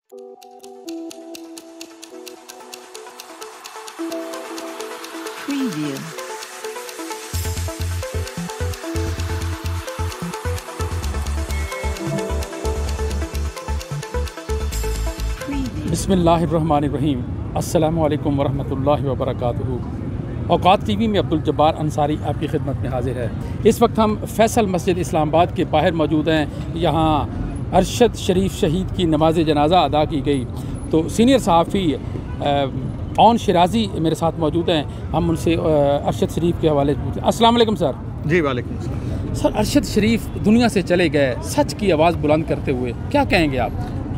Preview. बिस्मिल्लाहिर्रहमानिर्रहीम। अस्सलामु अलैकुम वरहमतुल्लाहि वबरकातुहू। औकात टीवी में अब्दुल जब्बार अंसारी आपकी खिदमत में हाजिर है। इस वक्त हम फैसल मस्जिद इस्लामाबाद के बाहर मौजूद हैं। यहाँ अरशद शरीफ शहीद की नमाज जनाजा अदा की गई, तो सीनियर सहाफ़ी ऑन शिराजी मेरे साथ मौजूद हैं। हम उनसे अरशद शरीफ के हवाले पूछते हैं। अस्सलाम वालेकुम सर। जी वालेकुम सलाम। सर, अरशद शरीफ दुनिया से चले गए, सच की आवाज़ बुलंद करते हुए, क्या कहेंगे आप?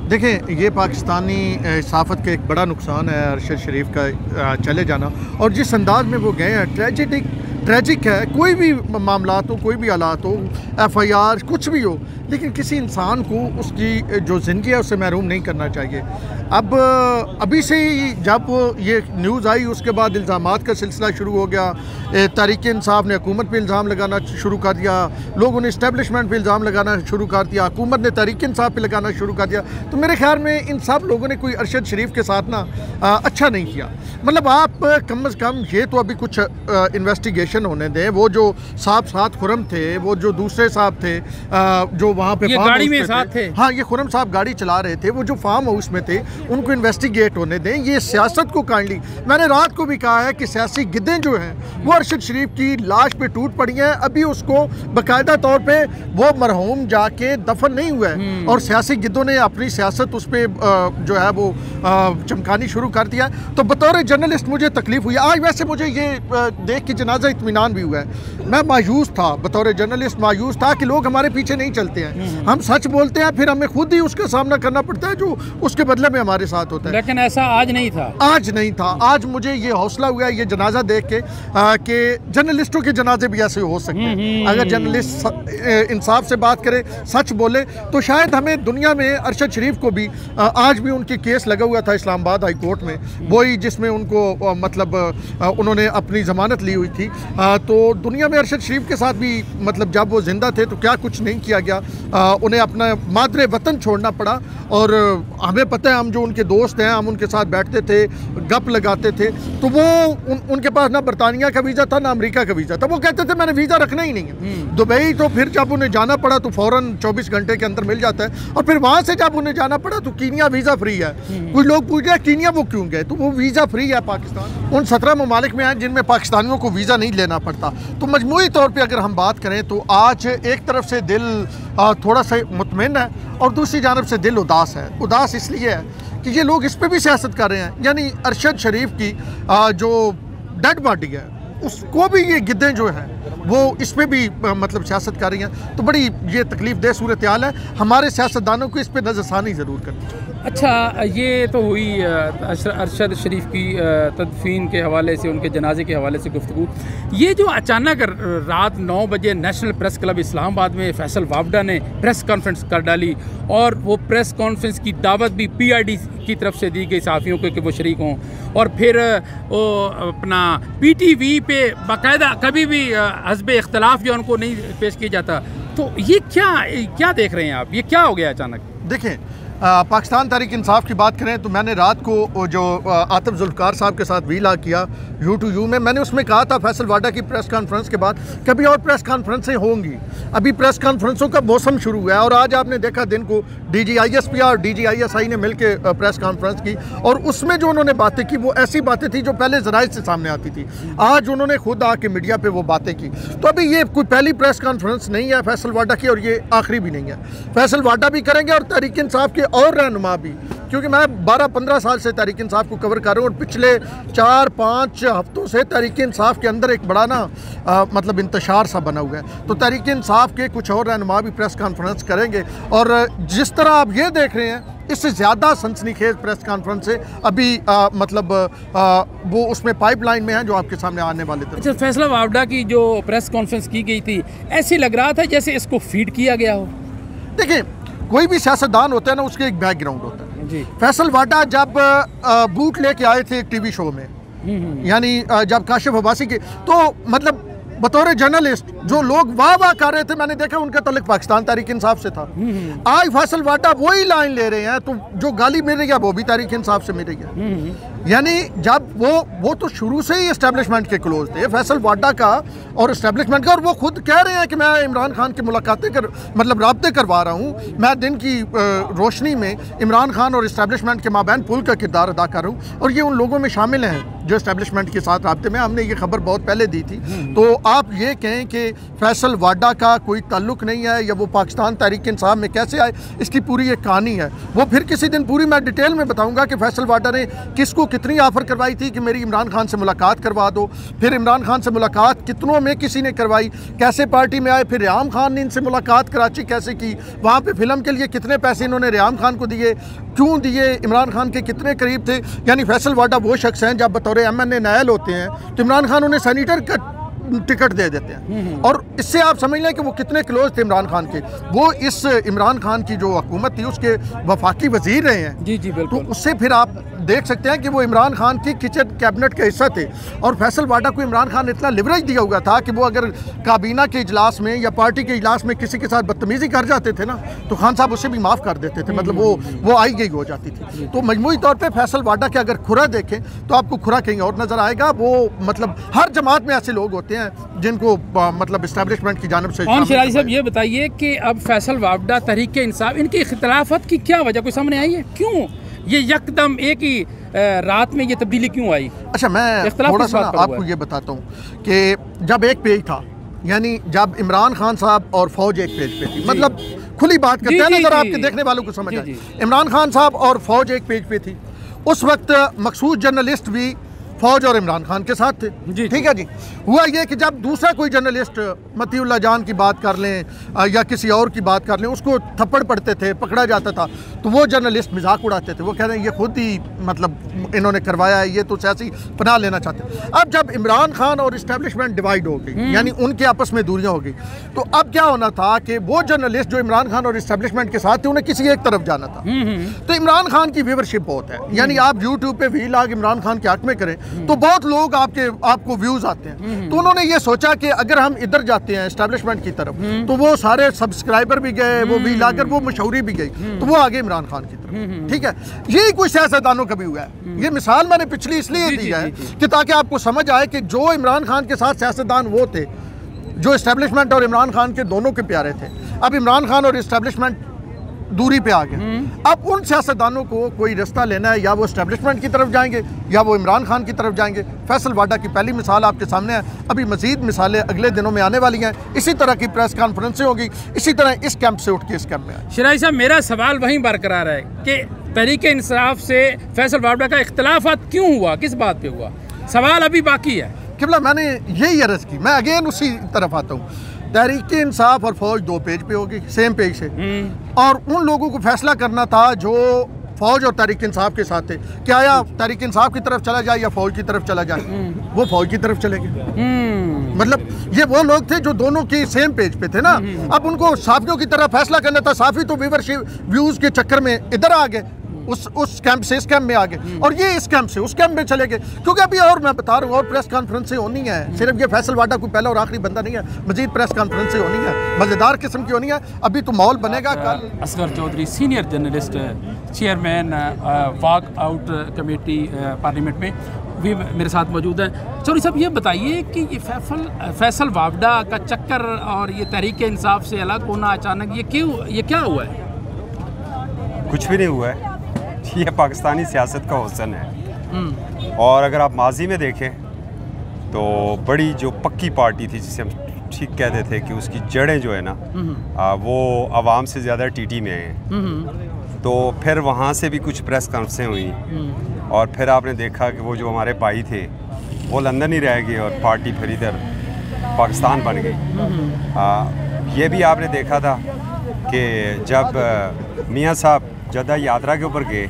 देखें, ये पाकिस्तानी सहाफ़त का एक बड़ा नुकसान है अरशद शरीफ का चले जाना, और जिस अंदाज में वो गए हैं ट्रेजिक है। कोई भी मामलात हो, कोई भी हालात हो, FIR कुछ भी हो, लेकिन किसी इंसान को उसकी जो ज़िंदगी है उससे महरूम नहीं करना चाहिए। अब अभी से ही जब ये न्यूज़ आई उसके बाद इल्ज़ामात का सिलसिला शुरू हो गया। तहरीक इंसाफ ने हुकूमत पे इल्ज़ाम लगाना शुरू कर दिया, लोगों ने इस्टेब्लिशमेंट पे इल्ज़ाम लगाना शुरू कर दिया, हुकूमत ने तहरीक इंसाफ पे लगाना शुरू कर दिया। तो मेरे ख्याल में इन सब लोगों ने कोई अरशद शरीफ के साथ ना अच्छा नहीं किया। मतलब आप कम अज़ कम ये तो अभी कुछ इन्वेस्टिगेशन होने दें। वो जो साथ खुरम थे, वो जो दूसरे साहब थे जो वहाँ पे गाड़ी में साथ थे, हाँ, ये खुरम साहब गाड़ी चला रहे थे, वो जो फार्म हाउस में थे, उनको इन्वेस्टिगेट होने दें। ये सियासत को काइंडली, मैंने रात को भी कहा है कि सियासी गिद्दें जो हैं वो अरशद शरीफ की लाश पे टूट पड़ी हैं। अभी उसको बाकायदा तौर पे वो मरहूम जाके दफन नहीं हुआ है, और सियासी गिद्दों ने अपनी सियासत उस पर जो है वो चमकानी शुरू कर दिया। तो बतौर जर्नलिस्ट मुझे तकलीफ हुई आज। वैसे मुझे ये देख के जनाजा इत्मीनान भी हुआ है। मैं मायूस था, बतौर जर्नलिस्ट मायूस था कि लोग हमारे पीछे नहीं चलते हैं। हम सच बोलते हैं, फिर हमें खुद ही उसका सामना करना पड़ता है जो उसके बदले में हमारे साथ होता है। लेकिन ऐसा आज नहीं था। आज नहीं था। आज मुझे ये हौसला हुआ ये जनाजा देख के कि जर्नलिस्टों के जनाजे भी ऐसे हो सकते हैं। अगर जर्नलिस्ट इंसाफ से बात करे, सच बोले, तो शायद हमें दुनिया में अरशद शरीफ को भी आज भी उनकी केस लगा हुआ था इस्लामाबाद हाई कोर्ट में, वही जिसमें उनको मतलब उन्होंने अपनी ज़मानत ली हुई थी। तो दुनिया में अरशद शरीफ के साथ भी मतलब जब वो ज़िंदा थे तो क्या कुछ नहीं किया गया। उन्हें अपना मादरे वतन छोड़ना पड़ा, और हमें पता है, हम जो उनके दोस्त हैं, हम उनके साथ बैठते थे, गप लगाते थे, तो वो उनके पास ना बरतानिया का वीज़ा था ना अमेरिका का वीज़ा था। वो कहते थे मैंने वीज़ा रखना ही नहीं है दुबई। तो फिर जब उन्हें जाना पड़ा तो फ़ौरन 24 घंटे के अंदर मिल जाता है, और फिर वहाँ से जब उन्हें जाना पड़ा तो कीनिया वीज़ा फ्री है। कुछ लोग पूछ रहे हैं कीनिया वो क्यों गए, तो वो वीज़ा फ्री है। पाकिस्तान उन 17 ममालिक में हैं जिनमें पाकिस्तानियों को वीज़ा नहीं लेना पड़ता। तो मजमूई तौर पर अगर हम बात करें तो आज एक तरफ से दिल थोड़ा सा मुतमईन है, और दूसरी जानब से दिल उदास है। उदास इसलिए है कि ये लोग इस पर भी सियासत कर रहे हैं, यानी अरशद शरीफ की जो डेड बॉडी है उसको भी ये गिद्दें जो हैं वो इस पर भी मतलब सियासत कर रही हैं। तो बड़ी ये तकलीफ दह सूरत हाल है। हमारे सियासतदानों को इस पर नज़रसानी ज़रूर करनी चाहिए। अच्छा, ये तो हुई अरशद शरीफ की तदफीन के हवाले से, उनके जनाजे के हवाले से गुफ्तगू। ये जो अचानक रात 9 बजे नेशनल प्रेस क्लब इस्लामाबाद में फैसल वावडा ने प्रेस कॉन्फ्रेंस कर डाली, और वो प्रेस कॉन्फ्रेंस की दावत भी PID की तरफ से दी गई सहाफ़ियों को कि वो शरीक हों, और फिर वो अपना PTV पे बाकायदा कभी भी हस्ब इख्तलाफ जो उनको नहीं पेश किया जाता। तो ये क्या देख रहे हैं आप? ये क्या हो गया अचानक? देखें, पाकिस्तान तहरीक इंसाफ की बात करें तो मैंने रात को जो आतिफ जुल्फ़िकार साहब के साथ वीला किया U2U में, मैंने उसमें कहा था फैसल वाडा की प्रेस कॉन्फ्रेंस के बाद कभी और प्रेस कॉन्फ्रेंसें होंगी। अभी प्रेस कॉन्फ्रेंसों का मौसम शुरू हुआ है, और आज आपने देखा दिन को DGISP और DGISI ने मिलकर प्रेस कॉन्फ्रेंस की, और उसमें जो उन्होंने बातें की वो ऐसी बातें थी जो पहले ज़राए से सामने आती थी। आज उन्होंने खुद आके मीडिया पर वो बातें की। तो अभी ये कोई पहली प्रेस कॉन्फ्रेंस नहीं है फैसल वाडा की, और ये आखिरी भी नहीं है। फैसल वाडा भी करेंगे और तहरीक इंसाफ के और रहनुमा भी, क्योंकि मैं 12-15 साल से तहरीक इंसाफ को कवर कर रहा हूँ, और पिछले 4-5 हफ्तों से तहरीक इंसाफ के अंदर एक बड़ा ना मतलब इंतशार सा बना हुआ है। तो तहरीक इंसाफ के कुछ और रहनुमा भी प्रेस कॉन्फ्रेंस करेंगे, और जिस तरह आप ये देख रहे हैं इससे ज़्यादा सनसनीखेज प्रेस कॉन्फ्रेंस से अभी मतलब वो उसमें पाइपलाइन में है जो आपके सामने आने वाले थे। अच्छा, फैसला वावडा की जो प्रेस कॉन्फ्रेंस की गई थी, ऐसे लग रहा था जैसे इसको फीड किया गया हो। देखिए, कोई भी सियासतदान होता है ना, उसके एक बैकग्राउंड होता है जी। फैसल वाडा जब बूट लेके आए थे एक TV शो में, यानी जब काशिफ अब्बासी के, तो मतलब बतौर जर्नलिस्ट जो लोग वाह वाह कर रहे थे, मैंने देखा उनका तल्लुक पाकिस्तान तहरीक इंसाफ से था। आज फैसल वाडा वही लाइन ले रहे हैं, तो जो गाली मिल रही है वो भी तहरीक इंसाफ से मिल रही है। यानी जब वो तो शुरू से ही एस्टेब्लिशमेंट के क्लोज थे, फैसल वाडा का और एस्टेब्लिशमेंट का, और वो खुद कह रहे हैं कि मैं इमरान खान की मुलाकातें मतलब राब्ते करवा रहा हूँ, मैं दिन की रोशनी में इमरान खान और एस्टेब्लिशमेंट के माबैन पुल का किरदार अदा कर रहा हूँ, और ये उन लोगों में शामिल हैं जो एस्टेब्लिशमेंट के साथ राब्ते में। हमने ये खबर बहुत पहले दी थी। तो आप ये कहें कि फैसल वाडा का कोई ताल्लुक नहीं है या वो पाकिस्तान तहरीक इंसाफ में कैसे आए, इसकी पूरी एक कहानी है। वो फिर किसी दिन पूरी मैं डिटेल में बताऊंगा कि फैसल वाडा ने किसको कितनी ऑफ़र करवाई थी कि मेरी इमरान खान से मुलाकात करवा दो, फिर इमरान खान से मुलाकात कितनों में किसी ने करवाई, कैसे पार्टी में आए, फिर रियाम खान ने इनसे मुलाकात कराची कैसे की, वहाँ पे फिल्म के लिए कितने पैसे इन्होंने रियाम खान को दिए, क्यों दिए, इमरान खान के कितने करीब थे। यानी फैसल वाडा वो शख्स हैं जब बतौर MNA नायल होते हैं तो इमरान खान उन्हें सेनेटर का टिकट दे देते हैं, और इससे आप समझ लें कि वो कितने क्लोज थे इमरान खान के। वो इस इमरान खान की जो हुकूमत थी उसके वफाकी वजीर रहे हैं। जी जी बिल्कुल। तो उससे फिर आप देख सकते हैं कि वो इमरान खान की किचन कैबिनेट का हिस्सा थे, और फैसल वाडा को इमरान खान ने इतना लिवरेज दिया हुआ था कि वो अगर काबीना के इजलास में या पार्टी के इजलास में किसी के साथ बदतमीजी कर जाते थे ना, तो खान साहब उसे भी माफ़ कर देते थे, मतलब वो आई गई हो जाती थी। तो मजमूई तौर पर फैसल वाडा के अगर खुरा देखें तो आपको खुरा कहीं और नज़र आएगा। वो मतलब हर जमात में ऐसे लोग होते हैं जिनको मतलब इस्टेब्लिशमेंट की जानिब से। और शिराजी साहब ये बताइए कि अब फैसल वाडा तहरीक इंसाफ, इनकी इख्तिलाफत की क्या वजह कोई सामने आई है? क्यों ये यकदम एक ही रात में ये तब्दीली क्यों आई? अच्छा, मैं थोड़ा सा आपको ये बताता हूँ कि जब एक पेज था, यानी जब इमरान खान साहब और फौज एक पेज पे थी, मतलब खुली बात करते हैं ना, जरा आपके देखने वालों को समझ आए, इमरान खान साहब और फौज एक पेज पे थी। उस वक्त मखसूस जर्नलिस्ट भी फौज और इमरान खान के साथ थे। ठीक है जी। हुआ ये कि जब दूसरा कोई जर्नलिस्ट मतीउल्लाह जान की बात कर लें या किसी और की बात कर लें, उसको थप्पड़ पड़ते थे, पकड़ा जाता था, तो वो जर्नलिस्ट मजाक उड़ाते थे। वो कह रहे हैं ये खुद ही मतलब इन्होंने करवाया है, ये तो सियासी पनाह लेना चाहते हैं। अब जब इमरान खान और इस्टेब्लिशमेंट डिवाइड हो गई, यानी उनके आपस में दूरियां हो गई, तो अब क्या होना था कि वो जर्नलिस्ट जो इमरान खान और इस्टेब्लिशमेंट के साथ थे उन्हें किसी एक तरफ जाना था। तो इमरान खान की व्यूवरशिप बहुत है, यानी आप यूट्यूब पे व्लॉग इमरान खान के हक में करें तो बहुत लोग आपको व्यूज आते हैं। तो उन्होंने ये सोचा कि अगर हम इधर जाते हैं एस्टेब्लिशमेंट की तरफ, तो वो सारे सब्सक्राइबर भी गए, वो व्लॉगर, वो मशहूरी भी गई, तो वो आगे इमरान खान की तरफ। ठीक है, यही कुछ सियासतदानों का भी हुआ है। ये मिसाल मैंने पिछली इसलिए दी है कि ताकि आपको समझ आए कि जो इमरान खान के साथ सियासतदान वो थे जो एस्टेब्लिशमेंट और इमरान खान के दोनों के प्यारे थे। अब इमरान खान और एस्टेब्लिशमेंट दूरी पे आ गए। अब उन सियासतदानों को कोई रास्ता लेना है, या वो एस्टेब्लिशमेंट की तरफ जाएंगे या वो इमरान खान की तरफ जाएंगे। फैसल वाडा की पहली मिसाल आपके सामने है, अभी मजीद मिसालें अगले दिनों में आने वाली हैं। इसी तरह की प्रेस कॉन्फ्रेंसें होगी, इसी तरह इस कैंप से उठ के इस कैंप में आए। शिराजी साहब, मेरा सवाल वहीं बरकरार है कि तहरीक इंसाफ से फैसल वाडा का इख्तिलाफात क्यों हुआ, किस बात पे हुआ? सवाल अभी बाकी है। किबला, मैंने यही अर्ज की, मैं अगेन उसी तरफ आता हूँ। तहरीक इंसाफ और फौज दो पेज पे होगी, सेम पेज से, और उन लोगों को फैसला करना था जो फौज और तहरीक इंसाफ के साथ थे, क्या या तहरीक इंसाफ की तरफ चला जाए या फौज की तरफ चला जाए। वो फौज की तरफ चले गए। मतलब ये वो लोग थे जो दोनों की सेम पेज पे थे ना। अब उनको साफियों की तरह फैसला करना था, साफी तो व्यूवरशिप व्यूज के चक्कर में इधर आ गए, उस कैंप से इस कैंप में आ गए, और ये इस कैंप से उस कैंप में चले गए। क्योंकि अभी और मैं बता रहा हूँ, और प्रेस कॉन्फ्रेंसें होनी है, सिर्फ ये फैसल वाडा कोई पहला और आखिरी बंदा नहीं है, मजीद प्रेस कॉन्फ्रेंसें होनी है, मज़ेदार किस्म की होनी है। अभी तो माहौल बनेगा। कल Asghar Chaudhary, senior journalist, chairman walk out committee parliament में, भी मेरे साथ मौजूद हैं। चौधरी साहब, ये बताइए कि ये फैसल वाडा का चक्कर और ये तहरीक इंसाफ से अलग होना अचानक, ये क्या हुआ है? कुछ भी नहीं हुआ है, ये पाकिस्तानी सियासत का हुस्न है। और अगर आप माजी में देखें तो बड़ी जो पक्की पार्टी थी, जिसे हम ठीक कहते थे कि उसकी जड़ें जो है ना, वो आवाम से ज़्यादा टीटी में हैं। तो फिर वहाँ से भी कुछ प्रेस कॉन्फ्रेंसें हुई, और फिर आपने देखा कि वो जो हमारे भाई थे वो लंदन ही रह गए और पार्टी फिर इधर पाकिस्तान बन गई। ये भी आपने देखा था कि जब मियाँ साहब जद्दा यात्रा के ऊपर गए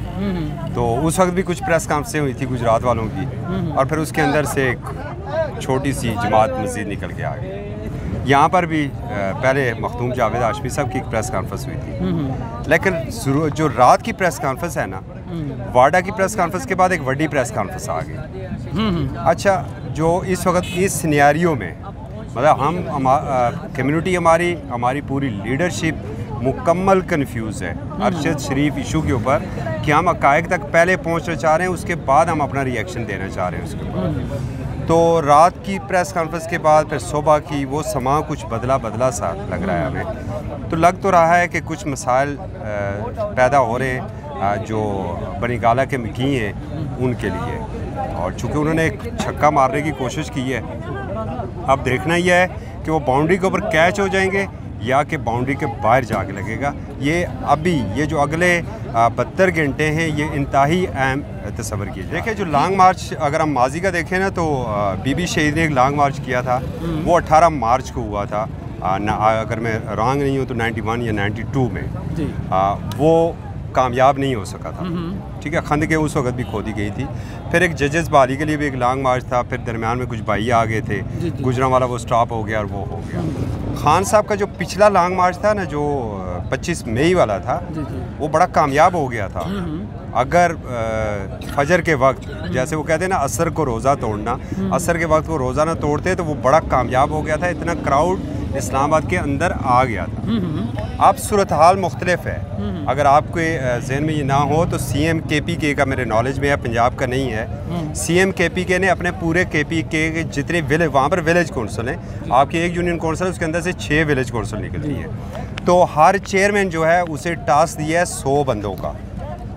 तो उस वक्त भी कुछ प्रेस कॉन्फ्रेंसें हुई थी गुजरात वालों की, और फिर उसके अंदर से एक छोटी सी जमात मज़ीद निकल के आ गई। यहाँ पर भी पहले मखदूम जावेद हाशमी साहब की एक प्रेस कॉन्फ्रेंस हुई थी, लेकिन जो रात की प्रेस कॉन्फ्रेंस है ना, वाडा की प्रेस कॉन्फ्रेंस के बाद एक बड़ी प्रेस कॉन्फ्रेंस आ गई। अच्छा, जो इस वक्त इस सिनेरियो में मतलब हम कम्युनिटी हमारी पूरी लीडरशिप मुकम्मल कंफ्यूज है अरशद शरीफ इशू के ऊपर कि हम हक़ाइक़ तक पहले पहुंचना चाह रहे हैं, उसके बाद हम अपना रिएक्शन देना चाह रहे हैं उसके ऊपर। तो रात की प्रेस कॉन्फ्रेंस के बाद फिर सुबह की वो समा कुछ बदला सा लग रहा है हमें। तो लग तो रहा है कि कुछ मसाइल पैदा हो रहे हैं जो बनीगाला के मकी हैं उनके लिए, और चूँकि उन्होंने एक छक्का मारने की कोशिश की है, अब देखना यह है कि वो बाउंड्री के ऊपर कैच हो जाएंगे या कि बाउंड्री के बाहर जाके लगेगा। ये जो अगले 72 घंटे हैं ये इंतहाई अहम तस्वर कीजिए। देखिए जो लॉन्ग मार्च अगर हम माजी का देखें ना तो बीबी शहीद ने एक लॉन्ग मार्च किया था, वो 18 मार्च को हुआ था, अगर मैं रॉन्ग नहीं हूँ तो 91 या 92 में वो कामयाब नहीं हो सका था। ठीक है, खंद के उस वक्त भी खोदी गई थी। फिर एक जजेस बहाली के लिए भी एक लॉन्ग मार्च था, फिर दरमियान में कुछ भाई आ गए थे, गुजरांवाला वो स्टॉप हो गया और वो हो गया। खान साहब का जो पिछला लॉन्ग मार्च था ना, जो 25 मई वाला था, वो बड़ा कामयाब हो गया था। अगर फजर के वक्त, जैसे वो कहते हैं ना असर को रोज़ा तोड़ना, असर के वक्त वो रोज़ा ना तोड़ते तो वो बड़ा कामयाब हो गया था, इतना क्राउड इस्लामाबाद के अंदर आ गया था। अब सूरत हाल मुख्तलिफ है। अगर आपके जहन में ये ना हो तो CM KPK का मेरे नॉलेज में है, पंजाब का नहीं है। CM KPK ने अपने पूरे KPK के जितने विलेज, वहाँ पर विलेज कौंसल हैं, आपकी एक यूनियन कौंसल है, उसके अंदर से 6 विलेज कौंसल निकलती है। तो हर चेयरमैन जो है उसे टास्क दिया है 100 बंदों का,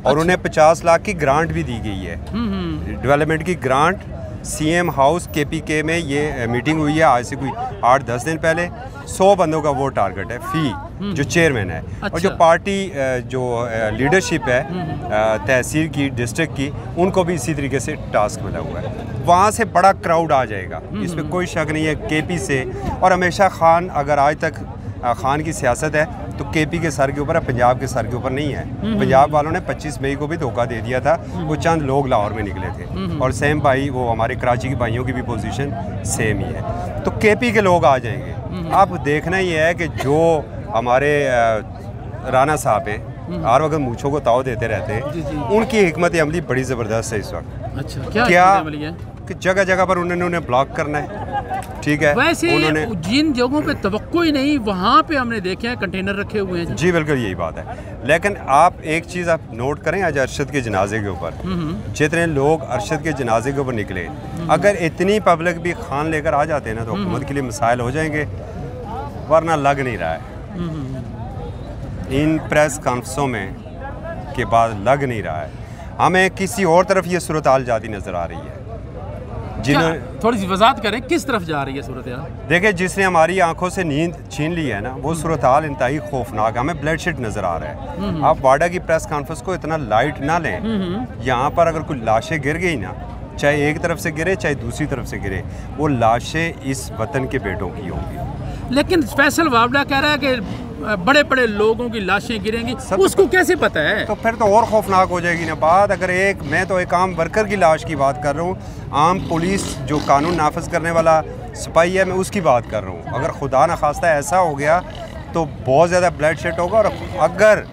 और उन्हें 50 लाख की ग्रांट भी दी गई है, डेवलपमेंट की ग्रांट। CM हाउस KPK में ये मीटिंग हुई है आज से कोई 8-10 दिन पहले। 100 बंदों का वो टारगेट है फी जो चेयरमैन है। और जो पार्टी जो लीडरशिप है तहसील की, डिस्ट्रिक्ट की, उनको भी इसी तरीके से टास्क मिला हुआ है। वहाँ से बड़ा क्राउड आ जाएगा, इसमें कोई शक नहीं है। KP से, और हमेशा खान, अगर आज तक खान की सियासत है तो KP के सर के ऊपर है, पंजाब के सर के ऊपर नहीं है। पंजाब वालों ने 25 मई को भी धोखा दे दिया था, वो चंद लोग लाहौर में निकले थे, और सेम भाई वो हमारे कराची के भाइयों की भी पोजीशन सेम ही है। तो KP के लोग आ जाएंगे। अब देखना ही है कि जो हमारे राना साहब है, हर वक्त मूँछों को ताव देते रहते हैं, उनकी हिकमत अमली बड़ी ज़बरदस्त है इस वक्त। अच्छा, क्या कि जगह जगह पर उन्होंने ब्लॉक करना है। ठीक है, वैसे उन्होंने जिन जगहों पे तवक्को ही नहीं, वहाँ पे हमने देखे हैं कंटेनर रखे हुए हैं। जी बिल्कुल यही बात है। लेकिन आप एक चीज़ आप नोट करें, आज अरशद के जनाजे के ऊपर जितने लोग अरशद के जनाजे के ऊपर निकले, अगर इतनी पब्लिक भी खान लेकर आ जाते हैं ना तो हुकूमत के लिए मसाइल हो जाएंगे, वरना लग नहीं रहा है। इन प्रेस कॉन्फ्रेंसों में के बाद लग नहीं रहा है, हमें किसी और तरफ ये सूरत हाल जाती नज़र आ रही है। थोड़ी सी वजाहत करें, किस तरफ जा रही है सूरत हाल? देखिए, जिसने हमारी आंखों से नींद छीन ली है ना, वो सूरत हाल इंतहाई खौफनाक, हमें ब्लड शेड नज़र आ रहा है। आप वाडा की प्रेस कॉन्फ्रेंस को इतना लाइट ना लें। यहाँ पर अगर कोई लाशें गिर गई ना, चाहे एक तरफ से गिरे चाहे दूसरी तरफ से गिरे, वो लाशें इस वतन के बेटों की होंगी। लेकिन फैसल वावड़ा कह रहा है कि बड़े बड़े लोगों की लाशें गिरेंगी, उसको कैसे पता है? तो फिर तो और खौफनाक हो जाएगी ना बात। अगर मैं तो एक आम वर्कर की लाश की बात कर रहा हूँ, आम पुलिस जो कानून नाफिज करने वाला सिपाही है, मैं उसकी बात कर रहा हूँ। अगर खुदा न खास्ता ऐसा हो गया तो बहुत ज़्यादा ब्लड शेड होगा, और अगर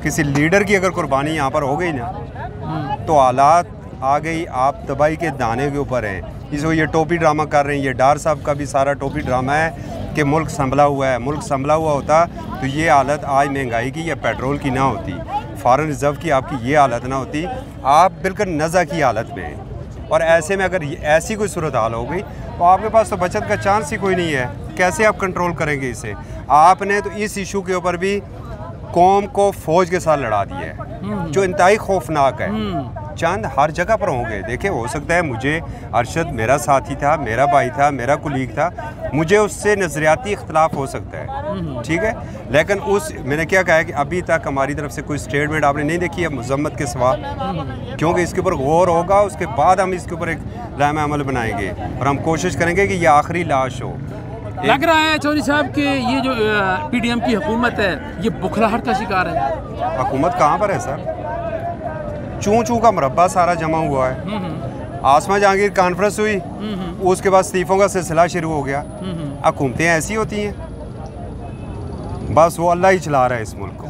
किसी लीडर की अगर कुर्बानी यहाँ पर हो गई ना तो हालात आ गई, आप तबाही के दाने के ऊपर हैं। इसको ये टोपी ड्रामा कर रहे हैं, ये डार साहब का भी सारा टोपी ड्रामा है कि मुल्क संभला हुआ है। मुल्क संभला हुआ होता तो ये हालत आज महंगाई की या पेट्रोल की ना होती, फॉरेन रिजर्व की आपकी ये हालत ना होती। आप बिल्कुल नज़ा की हालत में हैं, और ऐसे में अगर ऐसी कोई सूरत हाल हो गई तो आपके पास तो बचत का चांस ही कोई नहीं है। कैसे आप कंट्रोल करेंगे इसे? आपने तो इस इशू के ऊपर भी कौम को फौज के साथ लड़ा दिया है, जो इंतहाई खौफनाक है। चंद हर जगह पर होंगे। देखिए, हो सकता है मुझे अरशद मेरा साथी था, मेरा भाई था, मेरा कुलीग था, मुझे उससे नज़रियाती इख्तलाफ हो सकता है, ठीक है, लेकिन मैंने क्या कहा है कि अभी तक हमारी तरफ से कोई स्टेटमेंट आपने नहीं देखी है मजम्मत के सिवा, क्योंकि इसके ऊपर गौर होगा, उसके बाद हम इसके ऊपर एक लाम अमल बनाएंगे और हम कोशिश करेंगे कि ये आखिरी लाश हो। लग रहा है चौधरी साहब कि ये जो PDM की हुकूमत है ये बुखलाहट का शिकार है। हुकूमत कहाँ पर है सर? चूँ चूँ का मुरब्बा सारा जमा हुआ है। आसमा जहांगीर कॉन्फ्रेंस हुई, उसके बाद इस्तीफों का सिलसिला शुरू हो गया। हुकूमतें ऐसी होती हैं, बस वो अल्लाह ही चला रहा है इस मुल्क को।